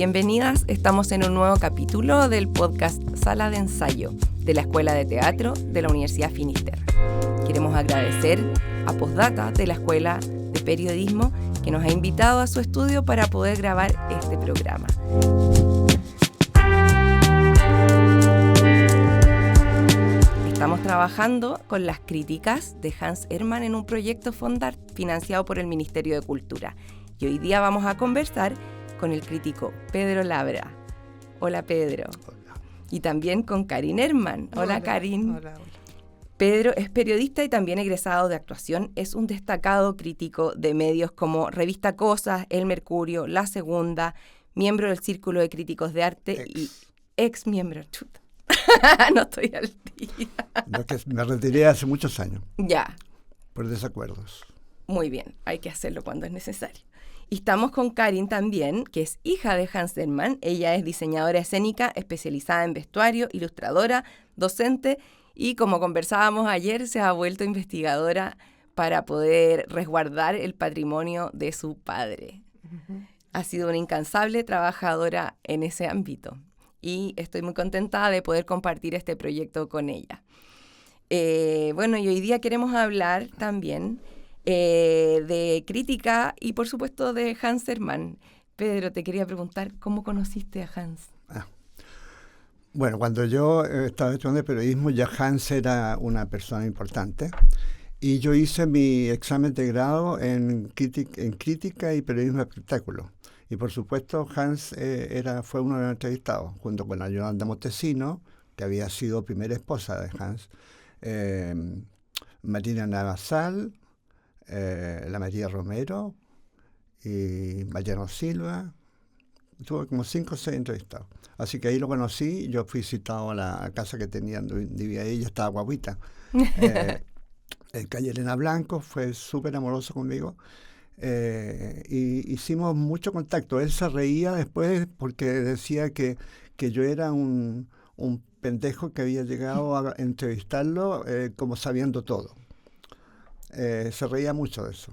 Bienvenidas, estamos en un nuevo capítulo del podcast Sala de Ensayo de la Escuela de Teatro de la Universidad Finisterre. Queremos agradecer a Postdata de la Escuela de Periodismo que nos ha invitado a su estudio para poder grabar este programa. Estamos trabajando con las críticas de Hans Hermann en un proyecto Fondart financiado por el Ministerio de Cultura. Y hoy día vamos a conversar con el crítico Pedro Labra. Hola, Pedro. Hola. Y también con Karin Hermann. Hola, Karin. Hola. Pedro es periodista y también egresado de actuación. Es un destacado crítico de medios como Revista Cosas, El Mercurio, La Segunda, miembro del Círculo de Críticos de Arte y ex miembro. Chuta. No estoy al día. No, que me retiré hace muchos años. Ya. Por desacuerdos. Muy bien, hay que hacerlo cuando es necesario. Y estamos con Karin también, que es hija de Hans Hermann. Ella es diseñadora escénica, especializada en vestuario, ilustradora, docente y, como conversábamos ayer, se ha vuelto investigadora para poder resguardar el patrimonio de su padre. Uh-huh. Ha sido una incansable trabajadora en ese ámbito y estoy muy contenta de poder compartir este proyecto con ella. Bueno, y hoy día queremos hablar también de crítica y, por supuesto, de Hans Hermann. Pedro, te quería preguntar, ¿cómo conociste a Hans? Bueno, cuando yo estaba estudiando periodismo, ya Hans era una persona importante y yo hice mi examen de grado en crítica y periodismo de espectáculo. Y, por supuesto, Hans fue uno de los entrevistados, junto con la Yolanda Montesino, que había sido primera esposa de Hans, Marina Navasal, la María Romero y Mariano Silva. Tuve como 5 o 6 entrevistados. Así que ahí lo conocí. Yo fui citado a la casa que tenía donde vivía ella, estaba guaguita. El calle Elena Blanco fue súper amoroso conmigo. Y hicimos mucho contacto. Él se reía después porque decía que yo era un pendejo que había llegado a entrevistarlo como sabiendo todo. Se reía mucho de eso.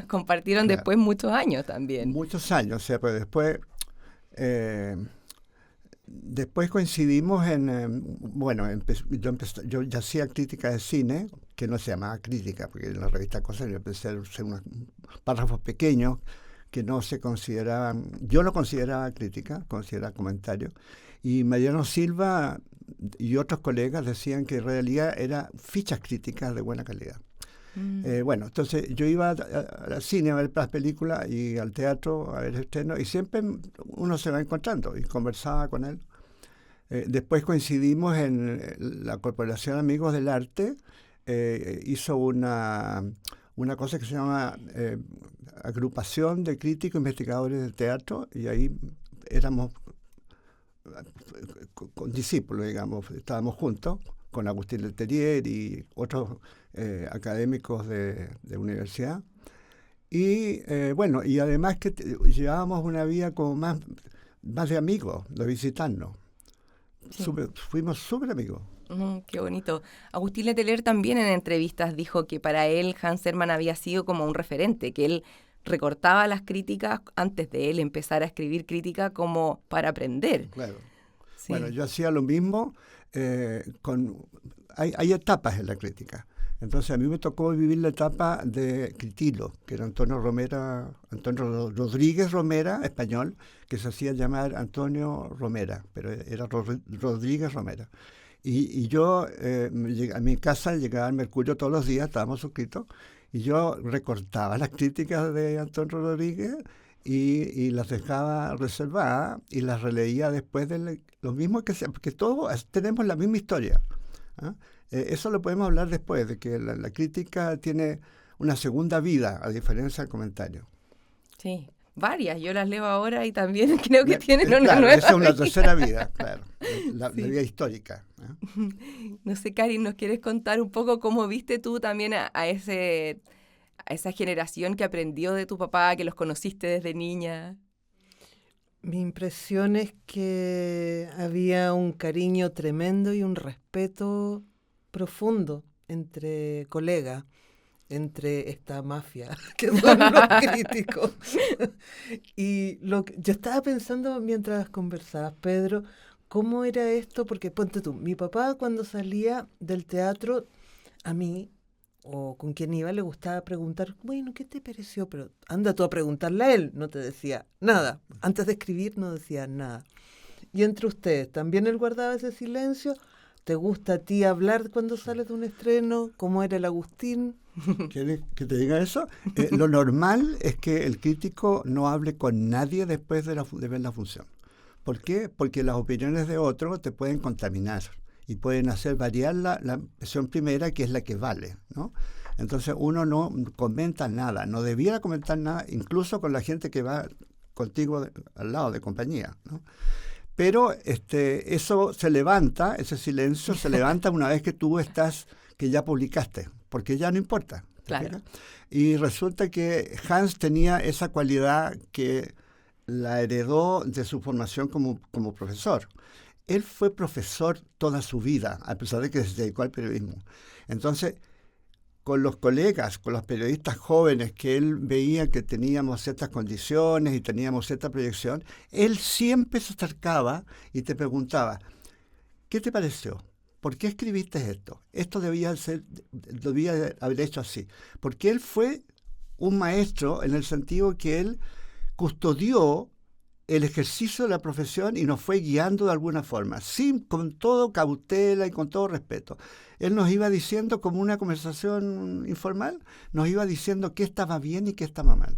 Compartieron después muchos años también. Muchos años, o sea, pues después coincidimos yo ya hacía crítica de cine, que no se llamaba crítica, porque en la revista Cosas yo empecé a hacer unos párrafos pequeños que no se consideraban, yo no consideraba crítica, consideraba comentario, y Mariano Silva y otros colegas decían que en realidad eran fichas críticas de buena calidad. Bueno, entonces yo iba al cine a ver las películas y al teatro a ver estrenos y siempre uno se va encontrando y conversaba con él. Después coincidimos en la Corporación Amigos del Arte, hizo una cosa que se llama Agrupación de Críticos Investigadores de Teatro y ahí éramos con discípulos, digamos, estábamos juntos con Agustín Leterrier y otros académicos de universidad. Y bueno, y además que llevábamos una vida como más de amigos, de visitarnos. Sí. Fuimos súper amigos. Qué bonito. Agustín Leterrier también en entrevistas dijo que para él Hans Hermann había sido como un referente, que él recortaba las críticas antes de él empezar a escribir crítica como para aprender. Claro. Sí. Bueno, yo hacía lo mismo hay etapas en la crítica. Entonces a mí me tocó vivir la etapa de Critilo, que era Antonio Rodríguez Romera, español, que se hacía llamar Antonio Romera, pero era Rodríguez Romera. Y yo, a mi casa llegaba el Mercurio todos los días, estábamos suscritos, y yo recortaba las críticas de Antonio Rodríguez y las dejaba reservadas y las releía después de lo mismo porque todos tenemos la misma historia. Eso lo podemos hablar después, de que la crítica tiene una segunda vida, a diferencia del comentario. Sí, varias. Yo las leo ahora y también creo que tienen una nueva esa es una vida. tercera vida, claro, la vida histórica. No sé, Karin, ¿nos quieres contar un poco cómo viste tú también a esa generación que aprendió de tu papá, que los conociste desde niña? Mi impresión es que había un cariño tremendo y un respeto profundo entre colegas. entre esta mafia que son los críticos. Y yo estaba pensando mientras conversabas, Pedro, ¿cómo era esto? Porque ponte tú, mi papá cuando salía del teatro, a mí, o con quien iba, le gustaba preguntar, bueno, ¿qué te pareció? Pero anda tú a preguntarle a él, no te decía nada. Antes de escribir no decía nada. Y entre ustedes, ¿también él guardaba ese silencio? ¿Te gusta a ti hablar cuando sales de un estreno? ¿Cómo era el Agustín? ¿Quieres que te diga eso? Lo normal es que el crítico no hable con nadie después de ver la función. ¿Por qué? Porque las opiniones de otro te pueden contaminar y pueden hacer variar la impresión primera, que es la que vale, ¿no? Entonces uno no comenta nada, no debiera comentar nada, incluso con la gente que va contigo al lado de compañía, ¿no? Pero eso se levanta, ese silencio se levanta una vez que tú que ya publicaste, porque ya no importa. Claro. Y resulta que Hans tenía esa cualidad que la heredó de su formación como profesor. Él fue profesor toda su vida, a pesar de que se dedicó al periodismo. Entonces, con los colegas, con los periodistas jóvenes que él veía que teníamos ciertas condiciones y teníamos cierta proyección, él siempre se acercaba y te preguntaba, ¿qué te pareció? ¿Por qué escribiste esto? Esto debía haber hecho así. Porque él fue un maestro en el sentido que él custodió el ejercicio de la profesión y nos fue guiando de alguna forma, con todo cautela y con todo respeto. Él nos iba diciendo, como una conversación informal, nos iba diciendo qué estaba bien y qué estaba mal.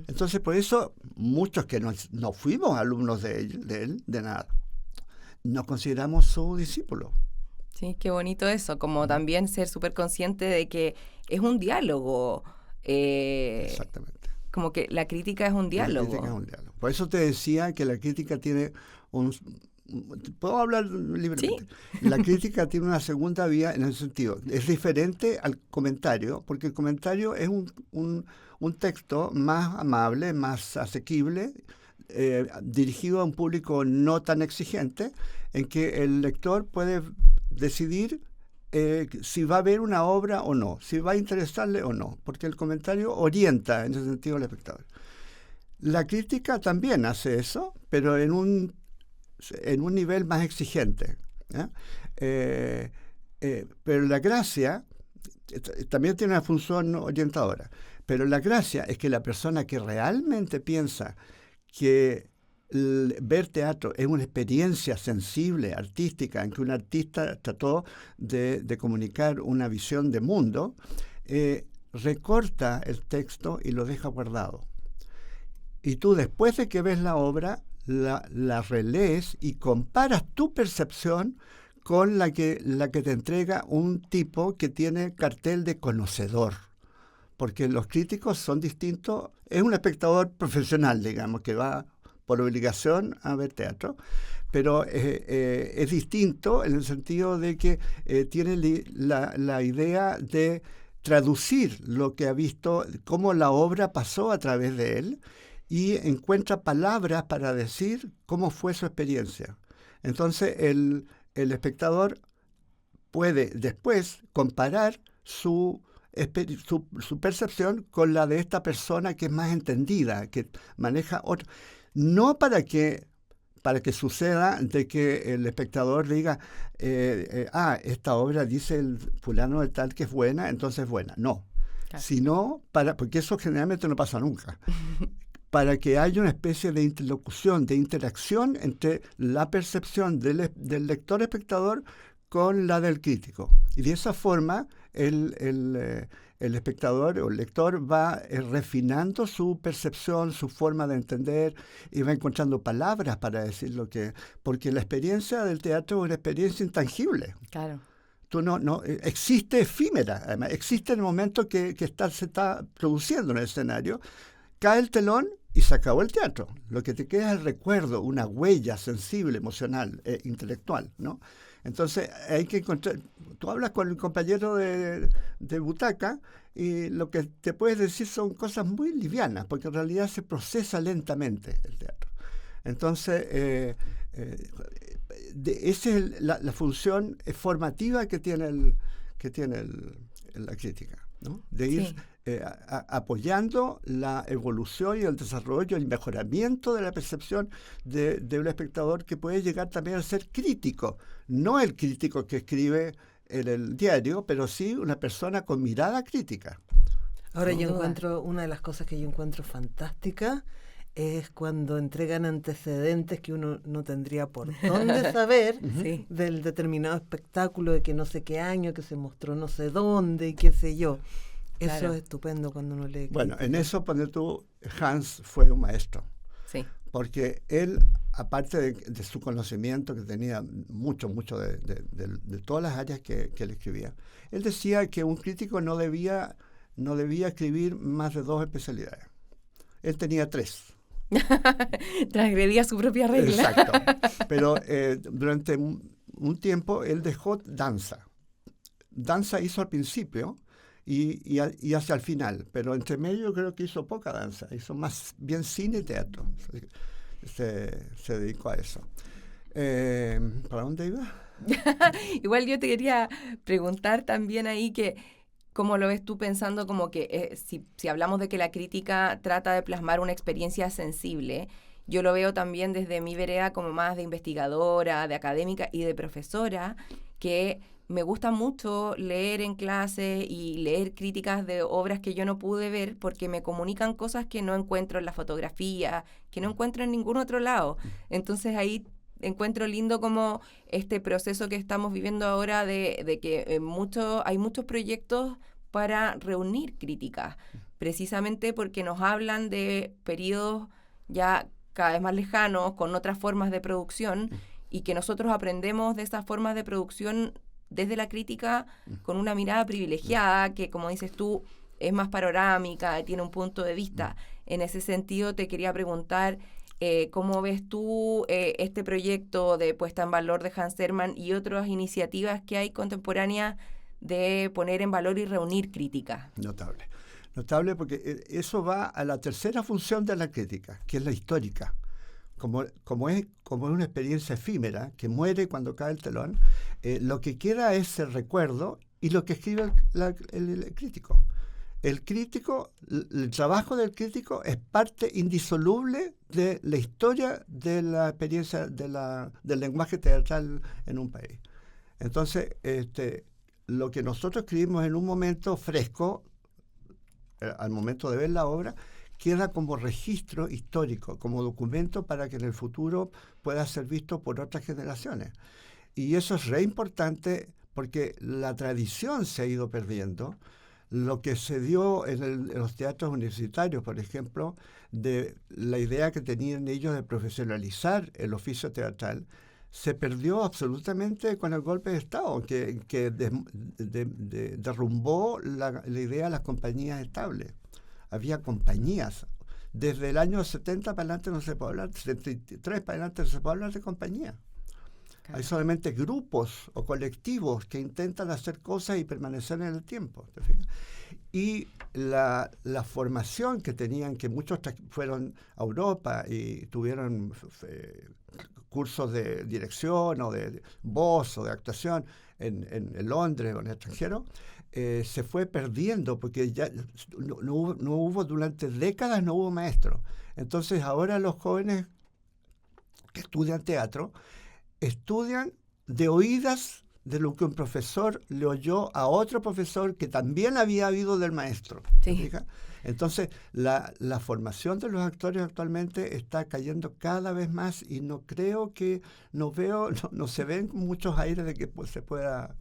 Entonces, por eso, muchos que no fuimos alumnos de él, de nada, nos consideramos su discípulo. Sí, qué bonito eso, como también ser súper consciente de que es un diálogo. Exactamente. Como que la crítica es un diálogo. La crítica es un diálogo. Por eso te decía que la crítica tiene ¿puedo hablar libremente? ¿Sí? La crítica tiene una segunda vía en el sentido, es diferente al comentario, porque el comentario es un texto más amable, más asequible, dirigido a un público no tan exigente, en que el lector puede decidir si va a ver una obra o no, si va a interesarle o no, porque el comentario orienta en ese sentido al espectador. La crítica también hace eso, pero en un nivel más exigente, ¿eh? Pero la gracia también tiene una función orientadora, pero la gracia es que la persona que realmente piensa que ver teatro es una experiencia sensible, artística, en que un artista trató de comunicar una visión de mundo, recorta el texto y lo deja guardado. Y tú, después de que ves la obra, la relees y comparas tu percepción con la que te entrega un tipo que tiene cartel de conocedor. Porque los críticos son distintos. Es un espectador profesional, digamos, que va por obligación a ver teatro, pero es distinto en el sentido de que tiene la idea de traducir lo que ha visto, cómo la obra pasó a través de él, y encuentra palabras para decir cómo fue su experiencia. Entonces el espectador puede después comparar su percepción con la de esta persona que es más entendida, que maneja otro. No para que suceda de que el espectador diga, esta obra dice el fulano de tal que es buena, entonces es buena. No, claro. Sino porque eso generalmente no pasa nunca. Para que haya una especie de interlocución, de interacción entre la percepción del lector-espectador con la del crítico. Y de esa forma el espectador o el lector va refinando su percepción, su forma de entender, y va encontrando palabras para decir lo que... Porque la experiencia del teatro es una experiencia intangible. Claro. Tú no existe efímera, además, existe en el momento que se está produciendo en el escenario, cae el telón y se acabó el teatro. Lo que te queda es el recuerdo, una huella sensible, emocional, intelectual, ¿no? Entonces hay que encontrar... Tú hablas con el compañero de butaca y lo que te puedes decir son cosas muy livianas, porque en realidad se procesa lentamente el teatro. Entonces, esa es la función formativa que tiene la crítica. ¿no? De ir Sí. apoyando la evolución y el desarrollo, el mejoramiento de la percepción de un espectador que puede llegar también a ser crítico. No el crítico que escribe en el diario, pero sí una persona con mirada crítica. Ahora Sin yo duda. encuentro, una de las cosas que yo encuentro fantástica es cuando entregan antecedentes que uno no tendría por dónde saber Sí. del determinado espectáculo de que no sé qué año, que se mostró no sé dónde y qué sé yo. Eso Claro. es estupendo cuando uno lee Bueno, en crítica. eso, ponte tú, Hans fue un maestro, Sí. porque él, aparte de su conocimiento, que tenía mucho de todas las áreas que él escribía, él decía que un crítico no debía escribir más de 2 especialidades. Él tenía 3. Transgredía su propia regla. Exacto. Pero durante un tiempo él dejó danza. Danza hizo al principio y hacia el final, pero entre medio creo que hizo poca danza, hizo más bien cine y teatro. Se dedicó a eso. ¿Para dónde iba? Igual yo te quería preguntar también ahí que, ¿cómo lo ves tú pensando como que si hablamos de que la crítica trata de plasmar una experiencia sensible, yo lo veo también desde mi vereda como más de investigadora, de académica y de profesora, que me gusta mucho leer en clase y leer críticas de obras que yo no pude ver porque me comunican cosas que no encuentro en la fotografía, que no encuentro en ningún otro lado. Entonces ahí encuentro lindo como este proceso que estamos viviendo ahora de que hay muchos proyectos para reunir críticas, precisamente porque nos hablan de periodos ya cada vez más lejanos, con otras formas de producción, y que nosotros aprendemos de esas formas de producción desde la crítica con una mirada privilegiada, que como dices tú, es más panorámica, tiene un punto de vista. En ese sentido te quería preguntar, ¿cómo ves tú este proyecto de puesta en valor de Hans Hermann y otras iniciativas que hay contemporáneas de poner en valor y reunir críticas? Notable. Notable porque eso va a la tercera función de la crítica, que es la histórica. Como es una experiencia efímera que muere cuando cae el telón, lo que queda es el recuerdo y lo que escribe el crítico. El trabajo del crítico es parte indisoluble de la historia de la experiencia del lenguaje teatral en un país. Entonces, lo que nosotros escribimos en un momento fresco, al momento de ver la obra, queda como registro histórico, como documento para que en el futuro pueda ser visto por otras generaciones. Y eso es re importante porque la tradición se ha ido perdiendo. Lo que se dio en los teatros universitarios, por ejemplo, de la idea que tenían ellos de profesionalizar el oficio teatral, se perdió absolutamente con el golpe de Estado, que derrumbó la idea de las compañías estables. Había compañías. Desde el año 70 para adelante no se puede hablar, 73 para adelante no se puede hablar de compañía. Hay solamente grupos o colectivos que intentan hacer cosas y permanecer en el tiempo. ¿Te fijas? Y la formación que tenían, que muchos fueron a Europa y tuvieron cursos de dirección o de voz o de actuación en Londres o en el extranjero, se fue perdiendo porque ya no hubo durante décadas, no hubo maestros. Entonces ahora los jóvenes que estudian teatro estudian de oídas de lo que un profesor le oyó a otro profesor que también había oído del maestro. Sí. Entonces, la formación de los actores actualmente está cayendo cada vez más y no se ven muchos aires de que pues, se pueda...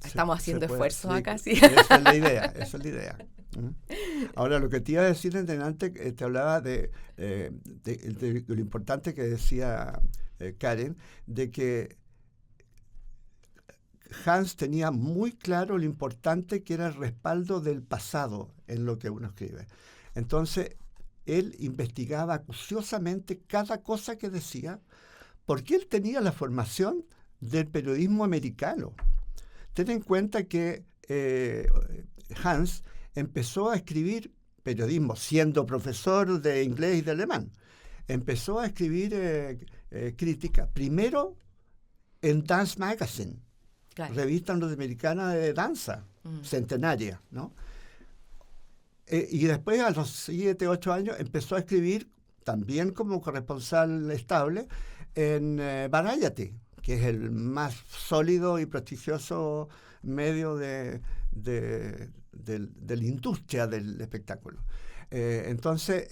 Estamos haciendo esfuerzos acá, sí. Esa es la idea. Ahora, lo que te iba a decir en delante, te hablaba de lo importante que decía Karen, de que Hans tenía muy claro lo importante que era el respaldo del pasado en lo que uno escribe. Entonces, él investigaba acuciosamente cada cosa que decía, porque él tenía la formación del periodismo americano. Ten en cuenta que Hans empezó a escribir periodismo, siendo profesor de inglés y de alemán. Empezó a escribir crítica, primero en Dance Magazine, claro, revista norteamericana de danza. centenaria, ¿no? Y después, a los 7, 8 años, empezó a escribir también como corresponsal estable en Variety, que es el más sólido y prestigioso medio de la industria del espectáculo. Entonces,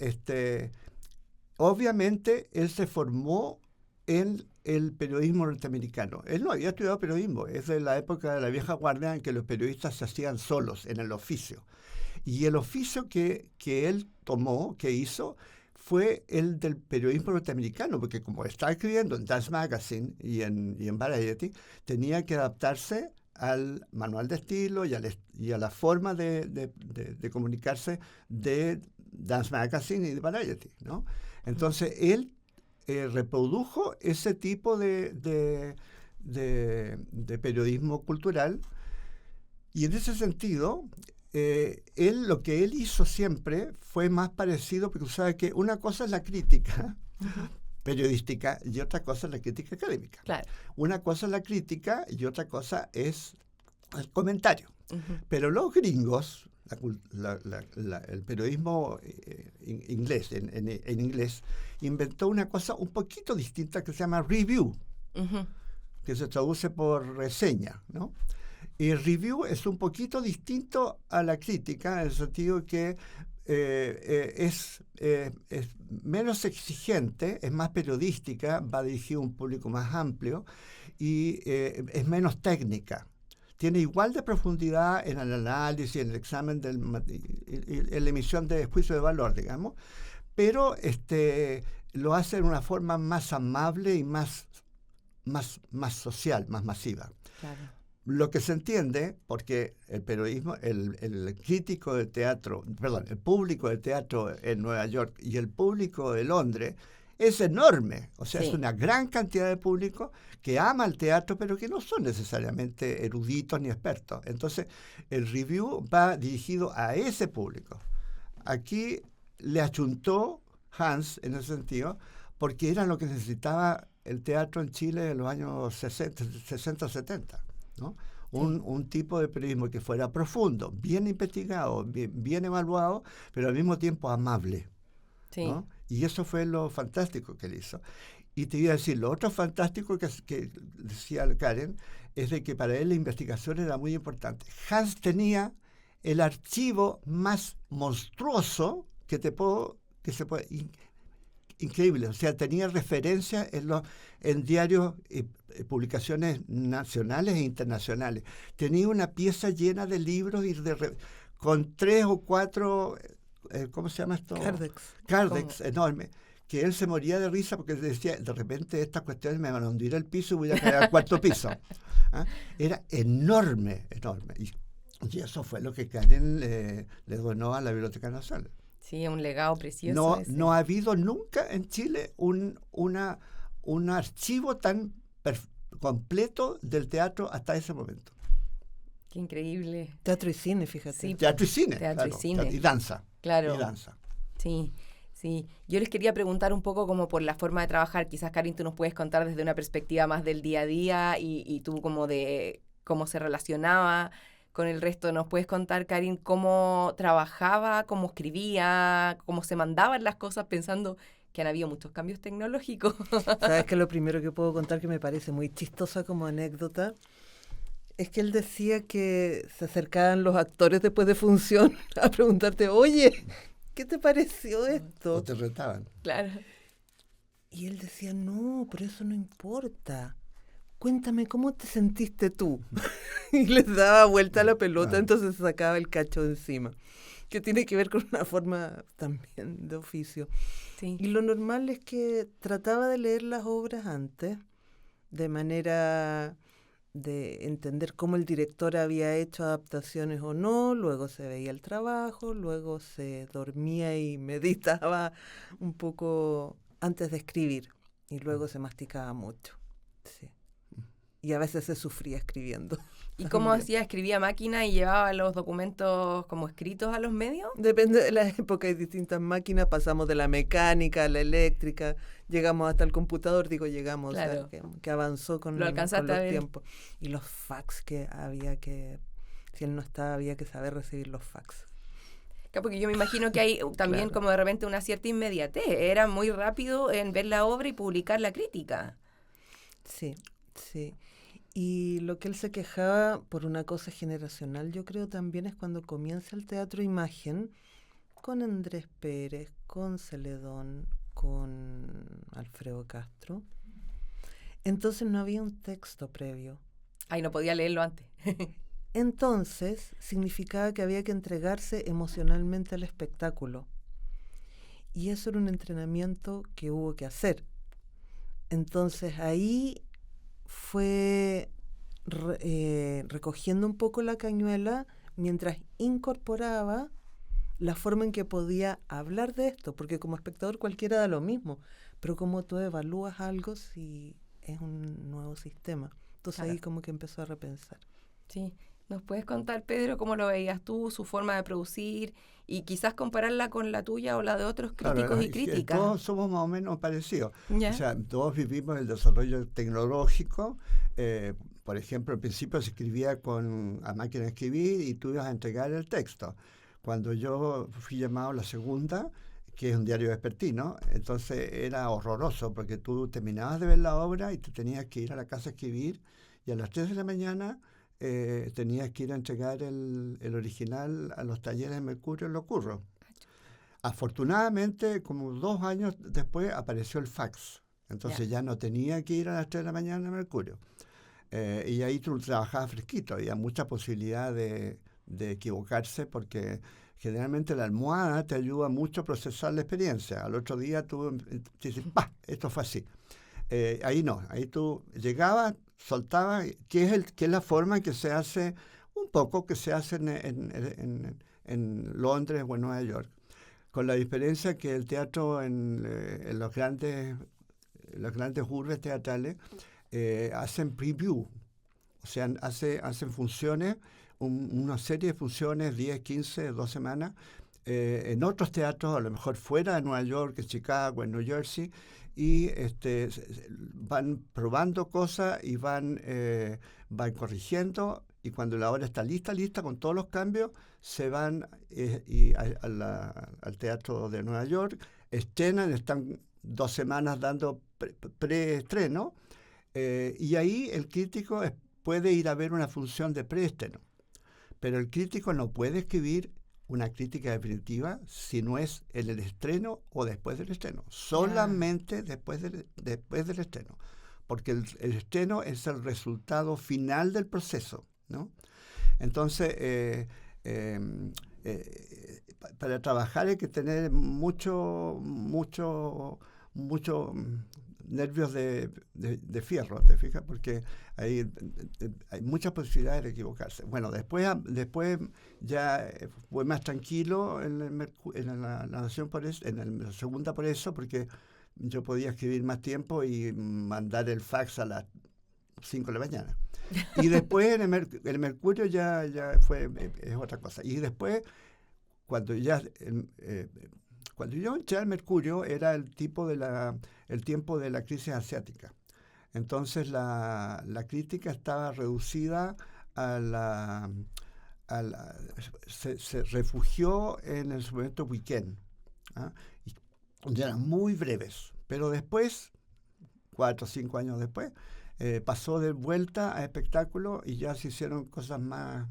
obviamente, él se formó en el periodismo norteamericano. Él no había estudiado periodismo, es de la época de la vieja guardia en que los periodistas se hacían solos en el oficio. Y el oficio que él tomó, que hizo, fue el del periodismo norteamericano, porque como estaba escribiendo en Dance Magazine y en Variety, tenía que adaptarse al manual de estilo y a la forma de comunicarse de Dance Magazine y de Variety, ¿no? Entonces, él reprodujo ese tipo de periodismo cultural, y en ese sentido, lo que él hizo siempre fue más parecido, porque sabe que una cosa es la crítica periodística y otra cosa es la crítica académica. Claro. Una cosa es la crítica y otra cosa es el comentario. Pero los gringos, el periodismo inglés, en inglés, inventó una cosa un poquito distinta que se llama review, que se traduce por reseña, ¿no? Y review es un poquito distinto a la crítica, en el sentido que es menos exigente, es más periodística, va dirigido a un público más amplio y es menos técnica. Tiene igual de profundidad en el análisis, en el examen, en la emisión de juicio de valor, digamos, pero lo hace de una forma más amable y más social, más masiva. Claro. Lo que se entiende, porque el periodismo, el crítico de teatro, perdón, el público de teatro en Nueva York y el público de Londres es enorme. O sea, es una gran cantidad de público que ama el teatro, pero que no son necesariamente eruditos ni expertos. Entonces, el review va dirigido a ese público. Aquí le achuntó Hans, en ese sentido, porque era lo que necesitaba el teatro en Chile en los años 60 70. ¿no? Un tipo de periodismo que fuera profundo, bien investigado, bien evaluado, pero al mismo tiempo amable. Sí. ¿no? Y eso fue lo fantástico que él hizo. Y te iba a decir, lo otro fantástico que decía Karen, es de que para él la investigación era muy importante. Hans tenía el archivo más monstruoso que se puede... Increíble, o sea, tenía referencias en diarios y publicaciones nacionales e internacionales. Tenía una pieza llena de libros y con 3 o 4, ¿cómo se llama esto? Cardex enorme, que él se moría de risa porque decía, de repente estas cuestiones me van a hundir el piso y voy a caer al 4º piso. ¿Ah? Era enorme. Y eso fue lo que Karen le donó a la Biblioteca Nacional. Sí, un legado precioso. No ha habido nunca en Chile un archivo tan completo del teatro hasta ese momento. Qué increíble. Teatro y cine, fíjate. Sí, teatro y cine. Teatro y cine. Y danza. Claro. Y danza. Sí, sí. Yo les quería preguntar un poco como por la forma de trabajar. Quizás, Karin, tú nos puedes contar desde una perspectiva más del día a día y tú como de cómo se relacionaba con el resto. ¿Nos puedes contar, Karin, cómo trabajaba, cómo escribía, cómo se mandaban las cosas pensando que han habido muchos cambios tecnológicos? ¿Sabes que lo primero que puedo contar, que me parece muy chistosa como anécdota, es que él decía que se acercaban los actores después de función a preguntarte, oye, ¿qué te pareció esto? O te retaban. Claro. Y él decía, no, pero eso no importa. Cuéntame, ¿cómo te sentiste tú? Y les daba vuelta a la pelota, entonces sacaba el cacho de encima. Que tiene que ver con una forma también de oficio. Sí. Y lo normal es que trataba de leer las obras antes, de manera de entender cómo el director había hecho adaptaciones o no, luego se veía el trabajo, luego se dormía y meditaba un poco antes de escribir, y luego se masticaba mucho. Sí. Y a veces se sufría escribiendo. ¿Y cómo hacía? ¿Escribía a máquina y llevaba los documentos como escritos a los medios? Depende de la época, hay distintas máquinas, pasamos de la mecánica a la eléctrica, llegamos hasta el computador, llegamos, claro. que avanzó con los tiempos. Y los fax que había que Si él no estaba, había que saber recibir los fax. Claro, porque yo me imagino que hay también Claro. como de repente una cierta inmediatez. Era muy rápido en ver la obra y publicar la crítica. Sí, sí. Y lo que él se quejaba por una cosa generacional, yo creo también es cuando comienza el teatro imagen con Andrés Pérez, con Celedón, con Alfredo Castro. Entonces no había un texto previo. Ay, no podía leerlo antes. Entonces significaba que había que entregarse emocionalmente al espectáculo. Y eso era un entrenamiento que hubo que hacer. Entonces ahí fue recogiendo un poco la cañuela mientras incorporaba la forma en que podía hablar de esto, porque como espectador cualquiera da lo mismo, pero como tú evalúas algo si es un nuevo sistema. Entonces Claro. ahí como que empezó a repensar. Sí. ¿Nos puedes contar, Pedro, cómo lo veías tú, su forma de producir y quizás compararla con la tuya o la de otros críticos y es que críticas? todos somos más o menos parecidos. ¿Ya? O sea, todos vivimos el desarrollo tecnológico. Por ejemplo, al principio se escribía a máquina de escribir y tú ibas a entregar el texto. Cuando yo fui llamado a La Segunda, que es un diario vespertino, entonces era horroroso porque tú terminabas de ver la obra y tú tenías que ir a la casa a escribir y a las 3 de la mañana tenías que ir a entregar el original a los talleres de Mercurio en Lo Curro. Afortunadamente, como 2 años después, apareció el fax. Entonces ya no tenía que ir a las 3 de la mañana a Mercurio. Y ahí tú trabajabas fresquito. Había mucha posibilidad de equivocarse porque generalmente la almohada te ayuda mucho a procesar la experiencia. Al otro día tú dices, ¡pah! Esto fue así. Ahí no. Ahí tú llegabas, soltabas, que es la forma en que se hace, un poco que se hace en Londres o en Nueva York. Con la diferencia que el teatro en las grandes urbes teatrales hacen preview, o sea, hacen funciones, una serie de funciones, 10, 15, 2 semanas, en otros teatros, a lo mejor fuera de Nueva York, en Chicago, en New Jersey, y van probando cosas y van corrigiendo, y cuando la obra está lista, con todos los cambios, se van al teatro de Nueva York, estrenan, están 2 semanas dando preestreno, y ahí el crítico puede ir a ver una función de preestreno, pero el crítico no puede escribir una crítica definitiva si no es en el estreno o después del estreno, solamente después del estreno, porque el estreno es el resultado final del proceso, ¿no? Entonces, para trabajar hay que tener mucho nervios de fierro, ¿te fijas? Porque hay muchas posibilidades de equivocarse. Bueno, después ya fue más tranquilo en la Nación por eso, en la Segunda por eso, porque yo podía escribir más tiempo y mandar el fax a las 5 de la mañana. Y después en el Mercurio ya es otra cosa. Y después, cuando yo entré al Mercurio, era el tiempo de la crisis asiática. Entonces la crítica estaba reducida se refugió en el suplemento Weekend, ¿ah? Y eran muy breves. Pero después, 4 o 5 años después, pasó de vuelta a espectáculo y ya se hicieron cosas más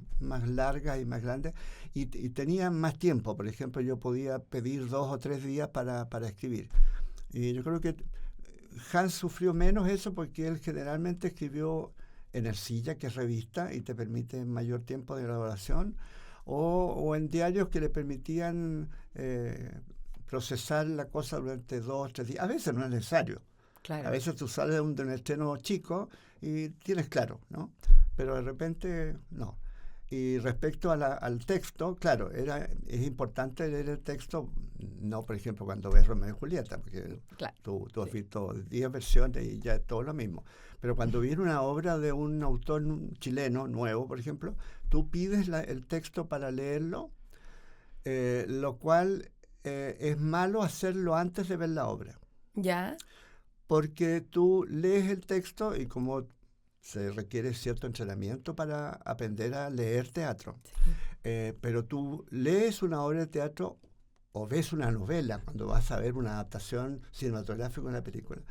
largas y más grandes y tenían más tiempo. Por ejemplo, yo podía pedir 2 o 3 días para escribir. Y yo creo que Hans sufrió menos eso porque él generalmente escribió en Ercilla, que es revista, y te permite mayor tiempo de elaboración, o en diarios que le permitían procesar la cosa durante 2 o 3 días. A veces no es necesario. Claro. A veces tú sales de un estreno chico y tienes claro, ¿no? Pero de repente no. Y respecto al texto, claro, es importante leer el texto, no por ejemplo cuando ves Romeo y Julieta, porque Claro, tú has visto 10 versiones y ya es todo lo mismo. Pero cuando viene una obra de un autor chileno nuevo, por ejemplo, tú pides el texto para leerlo, lo cual es malo hacerlo antes de ver la obra. ¿Ya? Porque tú lees el texto y como se requiere cierto entrenamiento para aprender a leer teatro. Pero tú lees una obra de teatro o ves una novela cuando vas a ver una adaptación cinematográfica de una película.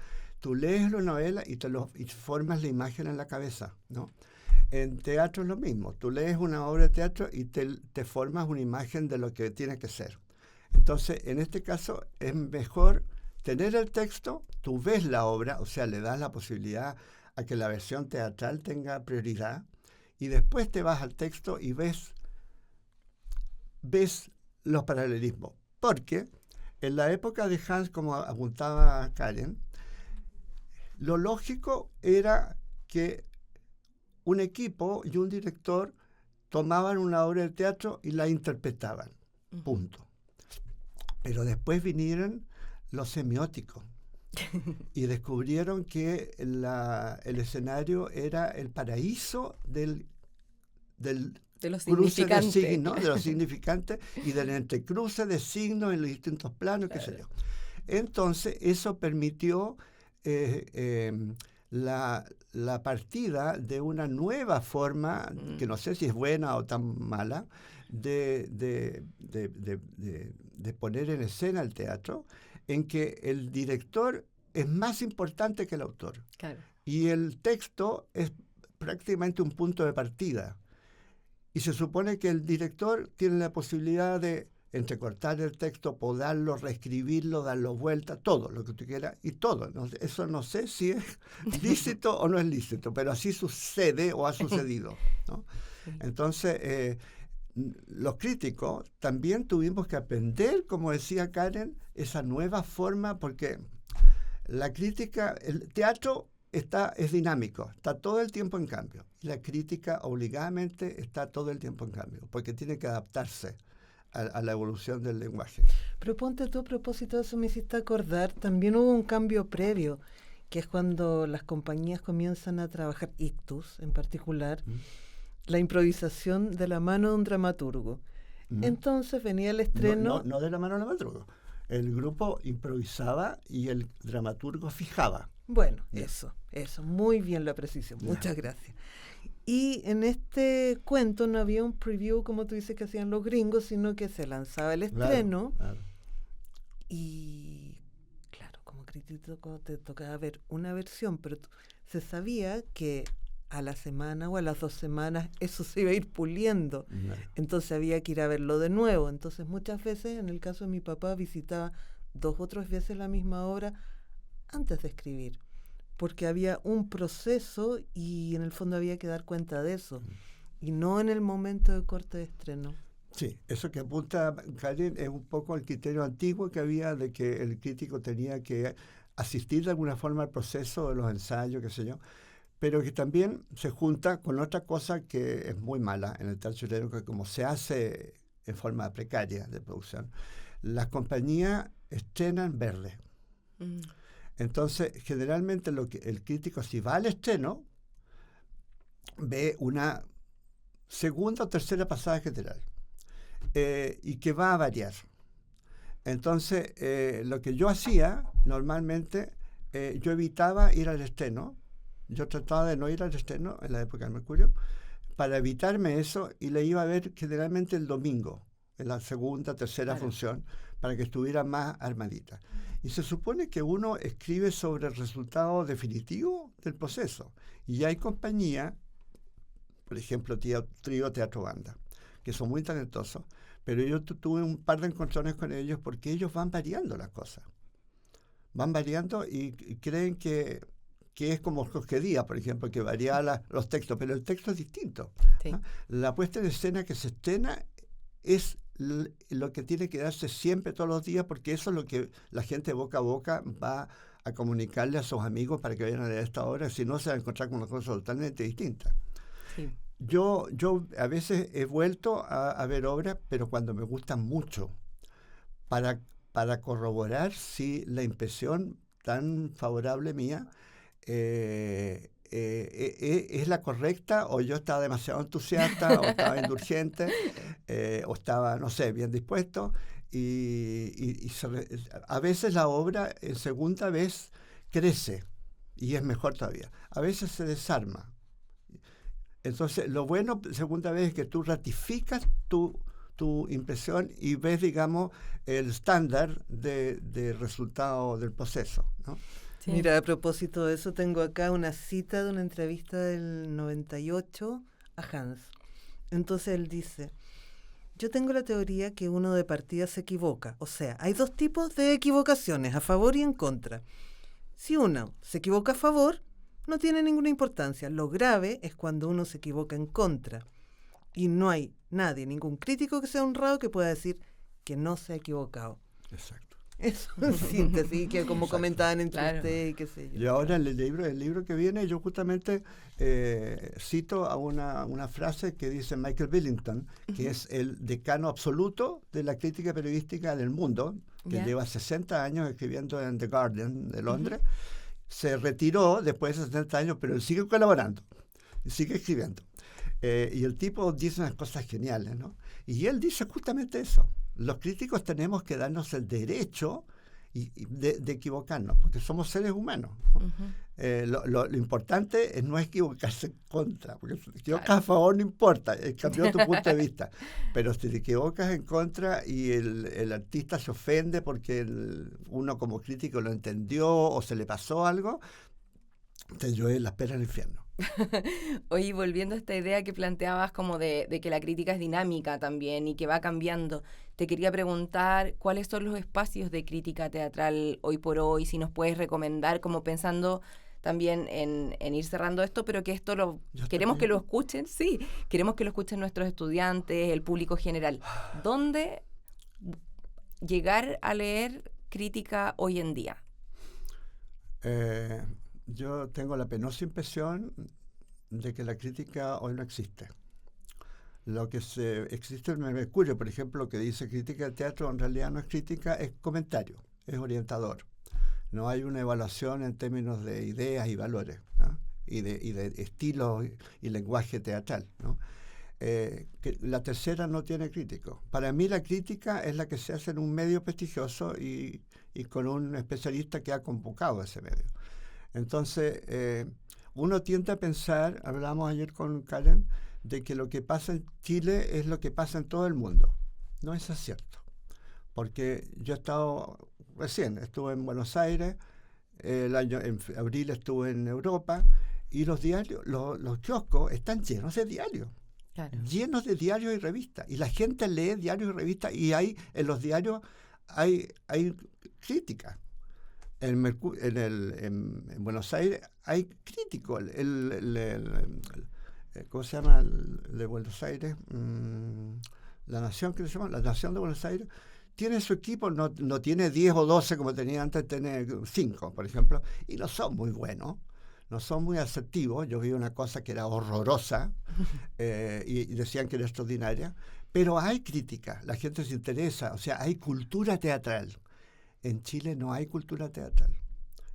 Tú lees la novela y formas la imagen en la cabeza, ¿no? En teatro es lo mismo. Tú lees una obra de teatro y te formas una imagen de lo que tiene que ser. Entonces, en este caso, es mejor tener el texto, tú ves la obra, o sea, le das la posibilidad a que la versión teatral tenga prioridad, y después te vas al texto y ves los paralelismos. Porque en la época de Hans, como apuntaba Karen, lo lógico era que un equipo y un director tomaban una obra de teatro y la interpretaban. Punto. Pero después vinieron los semióticos y descubrieron que el escenario era el paraíso del de los cruce de significantes. signos, de los significantes y del entrecruce de signos en los distintos planos, qué sé yo. Entonces, eso permitió la partida de una nueva forma, que no sé si es buena o tan mala, de poner en escena el teatro, en que el director es más importante que el autor. Claro. Y el texto es prácticamente un punto de partida. Y se supone que el director tiene la posibilidad de entrecortar el texto, podarlo, reescribirlo, darlo vuelta, todo lo que tú quieras, y todo. Eso no sé si es lícito o no es lícito, pero así sucede o ha sucedido, ¿no? Entonces, los críticos también tuvimos que aprender, como decía Karen, esa nueva forma, porque la crítica, el teatro es dinámico, está todo el tiempo en cambio. Y la crítica obligadamente está todo el tiempo en cambio, porque tiene que adaptarse a la evolución del lenguaje. Pero ponte tú, a propósito de eso, me hiciste acordar, también hubo un cambio previo, que es cuando las compañías comienzan a trabajar, Ictus en particular, la improvisación de la mano de un dramaturgo. Entonces venía el estreno... No de la mano del dramaturgo. El grupo improvisaba y el dramaturgo fijaba. Bueno, eso, muy bien la precisión, muchas gracias. Y en este cuento no había un preview, como tú dices, que hacían los gringos, sino que se lanzaba el estreno. Claro. Y claro, como crítico te tocaba ver una versión, pero se sabía que a la semana o a las 2 semanas eso se iba a ir puliendo. Entonces había que ir a verlo de nuevo. Entonces muchas veces, en el caso de mi papá, visitaba 2 o 3 veces la misma obra antes de escribir, porque había un proceso y en el fondo había que dar cuenta de eso, y no en el momento de corte de estreno. Sí, eso que apunta Karen es un poco el criterio antiguo que había de que el crítico tenía que asistir de alguna forma al proceso de los ensayos, qué sé yo, pero que también se junta con otra cosa que es muy mala en el teatro chileno, que como se hace en forma precaria de producción, las compañías estrenan verde. Entonces, generalmente el crítico, si va al estreno, ve una segunda o tercera pasada general, y que va a variar. Entonces, lo que yo hacía normalmente, yo evitaba ir al estreno. Yo trataba de no ir al estreno en la época del Mercurio para evitarme eso, y le iba a ver generalmente el domingo, en la segunda, tercera función, para que estuviera más armadita. Y se supone que uno escribe sobre el resultado definitivo del proceso. Y hay compañías, por ejemplo, Trío Teatro Banda, que son muy talentosos, pero yo tuve un par de encontrones con ellos porque ellos van variando las cosas. Van variando y creen que es como Jorge Díaz, por ejemplo, que varía los textos, pero el texto es distinto. Sí. ¿Ah? La puesta en escena que se estrena es lo que tiene que darse siempre, todos los días, porque eso es lo que la gente boca a boca va a comunicarle a sus amigos para que vayan a leer esta obra, si no se va a encontrar con una cosa totalmente distinta. Sí. Yo a veces he vuelto a ver obras, pero cuando me gustan mucho, para corroborar si la impresión tan favorable mía es la correcta, o yo estaba demasiado entusiasta, o estaba indulgente, o estaba, no sé, bien dispuesto, y a veces la obra en segunda vez crece, y es mejor todavía. A veces se desarma, Entonces, lo bueno, segunda vez, es que tú ratificas tu impresión y ves, digamos, el estándar de resultado del proceso, ¿no? Sí. Mira, a propósito de eso, tengo acá una cita de una entrevista del 98 a Hans. Entonces él dice: yo tengo la teoría que uno de partida se equivoca. O sea, hay dos tipos de equivocaciones, a favor y en contra. Si uno se equivoca a favor, no tiene ninguna importancia. Lo grave es cuando uno se equivoca en contra. Y no hay nadie, ningún crítico que sea honrado que pueda decir que no se ha equivocado. Exacto. Eso es síntesis, que como comentaban entre Claro. ustedes y qué sé yo. Y ahora en el libro que viene, yo justamente cito a una frase que dice Michael Billington, que es el decano absoluto de la crítica periodística del mundo, que lleva 60 años escribiendo en The Guardian de Londres. Se retiró después de 60 años, pero él sigue colaborando, sigue escribiendo. Y el tipo dice unas cosas geniales, ¿no? Y él dice justamente eso. Los críticos tenemos que darnos el derecho de equivocarnos, porque somos seres humanos, ¿no? Lo importante es no equivocarse en contra, porque si te equivocas a favor no importa, cambió tu punto de vista. Pero si te equivocas en contra y el artista se ofende porque uno como crítico lo entendió o se le pasó algo, te llueve la espera del infierno. Oye, volviendo a esta idea que planteabas como de que la crítica es dinámica también y que va cambiando, te quería preguntar cuáles son los espacios de crítica teatral hoy por hoy, si nos puedes recomendar, como pensando también en ir cerrando esto, pero que esto queremos que lo escuchen, sí, queremos que lo escuchen nuestros estudiantes, el público general. ¿Dónde llegar a leer crítica hoy en día? Yo tengo la penosa impresión de que la crítica hoy no existe. Lo que existe en el Mercurio, por ejemplo, lo que dice crítica del teatro, en realidad no es crítica, es comentario, es orientador. No hay una evaluación en términos de ideas y valores, ¿no? y de estilo y lenguaje teatral, ¿no? Que la tercera no tiene crítico. Para mí la crítica es la que se hace en un medio prestigioso y con un especialista que ha convocado ese medio. Entonces, uno tiende a pensar, hablamos ayer con Karen, de que lo que pasa en Chile es lo que pasa en todo el mundo. No es cierto. Porque yo estuve en Buenos Aires, en abril estuve en Europa, y los diarios, los kioscos están llenos de diarios. Claro. Llenos de diarios y revistas. Y la gente lee diarios y revistas, y en los diarios hay crítica. En Buenos Aires hay críticos. ¿Cómo se llama? El de Buenos Aires, La Nación, ¿qué se llama? La Nación de Buenos Aires tiene su equipo, no tiene 10 o 12 como tenía antes, tiene 5, por ejemplo, y no son muy buenos, no son muy asertivos. Yo vi una cosa que era horrorosa y decían que era extraordinaria, pero hay crítica, la gente se interesa, o sea, hay cultura teatral. En Chile no hay cultura teatral.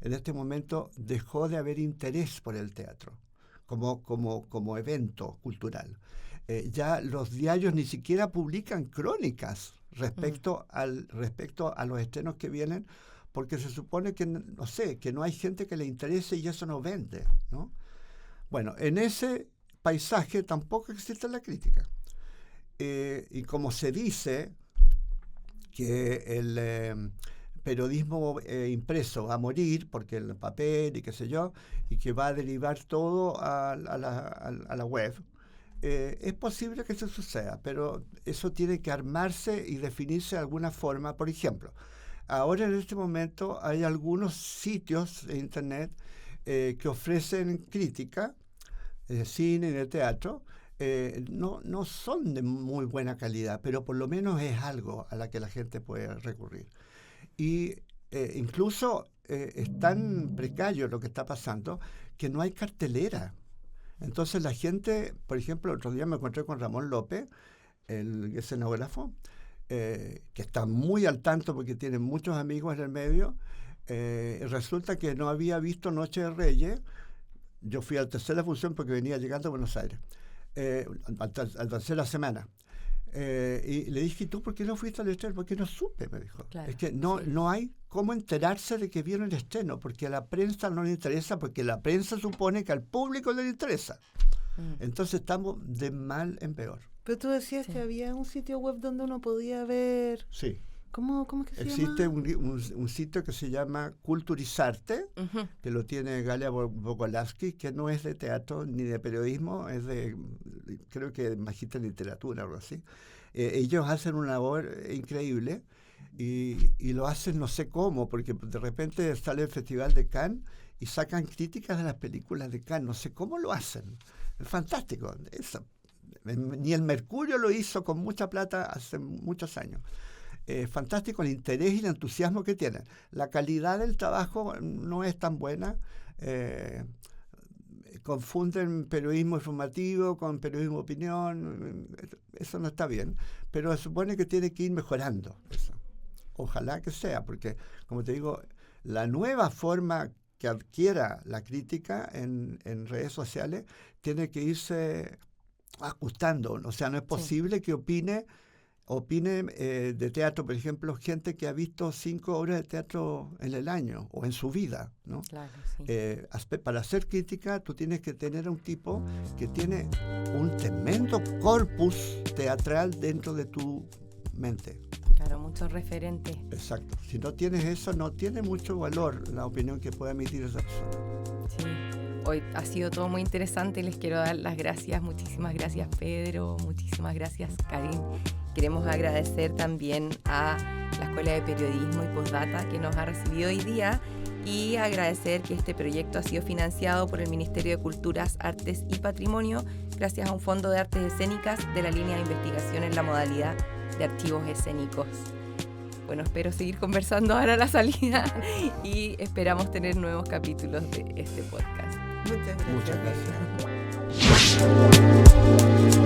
En este momento dejó de haber interés por el teatro como evento cultural. Ya los diarios ni siquiera publican crónicas respecto a los estrenos que vienen, porque se supone que, no sé, que no hay gente que le interese y eso no vende, ¿no? Bueno, en ese paisaje tampoco existe la crítica. Y como se dice que el periodismo impreso va a morir porque el papel y qué sé yo, y que va a derivar todo a la web, es posible que eso suceda, pero eso tiene que armarse y definirse de alguna forma. Por ejemplo, ahora en este momento hay algunos sitios de internet que ofrecen crítica de cine y de teatro. No son de muy buena calidad, pero por lo menos es algo a la que la gente puede recurrir. Y incluso es tan precario lo que está pasando que no hay cartelera. Entonces la gente, por ejemplo, el otro día me encontré con Ramón López, el escenógrafo, que está muy al tanto porque tiene muchos amigos en el medio. Resulta que no había visto Noche de Reyes. Yo fui a la tercera función porque venía llegando a Buenos Aires, a la tercera semana. Y le dije, ¿tú por qué no fuiste al estreno? Porque no supe, me dijo. Claro, es que no hay cómo enterarse de que vieron el estreno, porque a la prensa no le interesa, porque la prensa supone que al público le interesa. Entonces estamos de mal en peor. Pero tú decías que había un sitio web donde uno podía ver... Sí. ¿Cómo es que se llama? Existe un sitio que se llama Culturizarte, que lo tiene Galia Bogolaski, que no es de teatro ni de periodismo, es de, creo que magíster en literatura o algo así. Ellos hacen una labor increíble y lo hacen no sé cómo, porque de repente sale el Festival de Cannes y sacan críticas de las películas de Cannes, no sé cómo lo hacen. Es fantástico. Eso. Ni el Mercurio lo hizo con mucha plata hace muchos años. Fantástico el interés y el entusiasmo que tienen. La calidad del trabajo no es tan buena. Confunden periodismo informativo con periodismo de opinión. Eso no está bien. Pero se supone que tiene que ir mejorando eso. Ojalá que sea, porque, como te digo, la nueva forma que adquiera la crítica en redes sociales tiene que irse ajustando. O sea, no es posible que opine de teatro, por ejemplo, gente que ha visto 5 obras de teatro en el año o en su vida, ¿no? Claro, sí. Para hacer crítica tú tienes que tener a un tipo que tiene un tremendo corpus teatral dentro de tu mente. Claro, muchos referentes. Exacto. Si no tienes eso, no tiene mucho valor la opinión que pueda emitir esa persona. Sí. Hoy ha sido todo muy interesante. Les quiero dar las gracias. Muchísimas gracias, Pedro. Muchísimas gracias, Karin. Queremos agradecer también a la Escuela de Periodismo y Postdata que nos ha recibido hoy día y agradecer que este proyecto ha sido financiado por el Ministerio de Culturas, Artes y Patrimonio gracias a un fondo de artes escénicas de la línea de investigación en la modalidad de archivos escénicos. Bueno, espero seguir conversando ahora a la salida y esperamos tener nuevos capítulos de este podcast. Muchas gracias. Muchas gracias.